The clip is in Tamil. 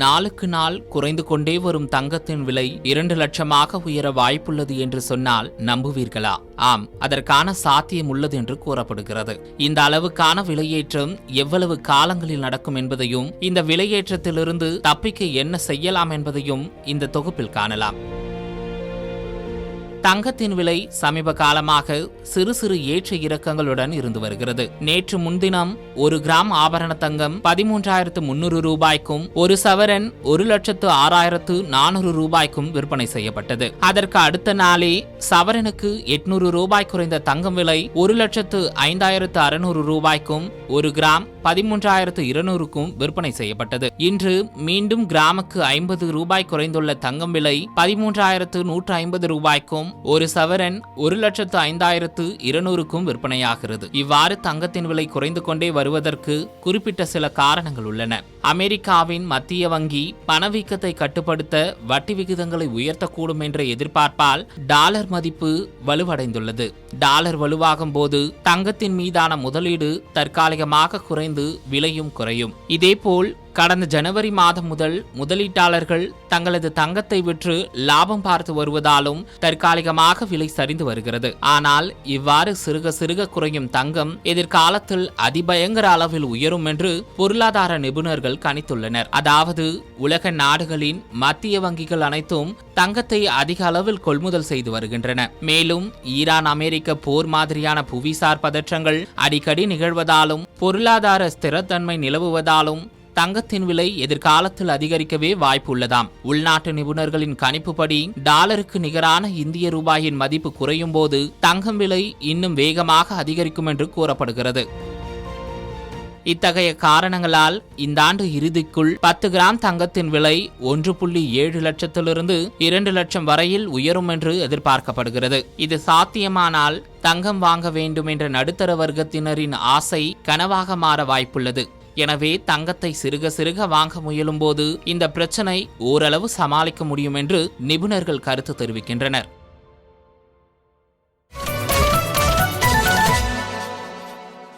நாளுக்கு நாள் குறைந்து கொண்டே வரும் தங்கத்தின் விலை 2 லட்சமாக உயர வாய்ப்புள்ளது என்று சொன்னால் நம்புவீர்களா? ஆம், அதற்கான சாத்தியம் உள்ளது என்று கூறப்படுகிறது. இந்த அளவுக்கான விலையேற்றம் எவ்வளவு காலங்களில் நடக்கும் என்பதையும், இந்த விலையேற்றத்திலிருந்து தப்பிக்க என்ன செய்யலாம் என்பதையும் இந்த தொகுப்பில் காணலாம். தங்கத்தின் விலை சமீப காலமாக சிறு சிறு ஏற்ற இறக்கங்களுடன் இருந்து வருகிறது. நேற்று முன்தினம் 1 கிராம் ஆபரண தங்கம் 13,300 ரூபாய்க்கும், 1 சவரன் 1,06,400 ரூபாய்க்கும் விற்பனை செய்யப்பட்டது. அதற்கு அடுத்த நாளே சவரனுக்கு 800 ரூபாய் குறைந்த தங்கம் விலை 1,05,600 ரூபாய்க்கும், 1 கிராம் 13,200க்கும் விற்பனை செய்யப்பட்டது. இன்று மீண்டும் கிராமுக்கு 50 ரூபாய் குறைந்துள்ள தங்கம் விலை 13,150 ரூபாய்க்கும், 1 சவரன் 1,05,200க்கும் விற்பனையாகிறது. இவ்வாறு தங்கத்தின் விலை குறைந்து கொண்டே வருவதற்கு குறிப்பிட்ட சில காரணங்கள் உள்ளன. அமெரிக்காவின் மத்திய வங்கி பணவீக்கத்தை கட்டுப்படுத்த வட்டி விகிதங்களை உயர்த்தக்கூடும் என்ற எதிர்பார்ப்பால் டாலர் மதிப்பு வலுவடைந்துள்ளது. டாலர் வலுவாகும் போது தங்கத்தின் மீதான முதலீடு தற்காலிகமாக குறைந்து விலையும் குறையும். இதேபோல் கடந்த ஜனவரி மாதம் முதல் முதலீட்டாளர்கள் தங்களது தங்கத்தை விற்று லாபம் பார்த்து வருவதாலும் தற்காலிகமாக விலை சரிந்து வருகிறது. ஆனால் இவ்வாறு சிறுக சிறுக குறையும் தங்கம் எதிர்காலத்தில் அதிபயங்கர அளவில் உயரும் என்று பொருளாதார நிபுணர்கள் கணித்துள்ளனர். அதாவது உலக நாடுகளின் மத்திய வங்கிகள் அனைத்தும் தங்கத்தை அதிக அளவில் கொள்முதல் செய்து வருகின்றன. மேலும் ஈரான் அமெரிக்க போர் மாதிரியான புவிசார் பதற்றங்கள் அடிக்கடி நிகழ்வதாலும் பொருளாதார ஸ்திரத்தன்மை நிலவுவதாலும் தங்கத்தின் விலை எதிர்காலத்தில் அதிகரிக்கவே வாய்ப்பு உள்ளதாம். உள்நாட்டு நிபுணர்களின் கணிப்புப்படி டாலருக்கு நிகரான இந்திய ரூபாயின் மதிப்பு குறையும் போது தங்கம் விலை இன்னும் வேகமாக அதிகரிக்கும் என்று கூறப்படுகிறது. இத்தகைய காரணங்களால் இந்த ஆண்டு இறுதிக்குள் 10 கிராம் தங்கத்தின் விலை 1.7 லட்சத்திலிருந்து 2 லட்சம் வரையில் உயரும் என்று எதிர்பார்க்கப்படுகிறது. இது சாத்தியமானால் தங்கம் வாங்க வேண்டும் என்ற நடுத்தர வர்க்கத்தினரின் ஆசை கனவாக மாற வாய்ப்புள்ளது. எனவே தங்கத்தை சிறுக சிறுக வாங்க முயலும் போது இந்த பிரச்சனை ஓரளவு சமாளிக்க முடியும் என்று நிபுணர்கள் கருத்து தெரிவிக்கின்றனர்.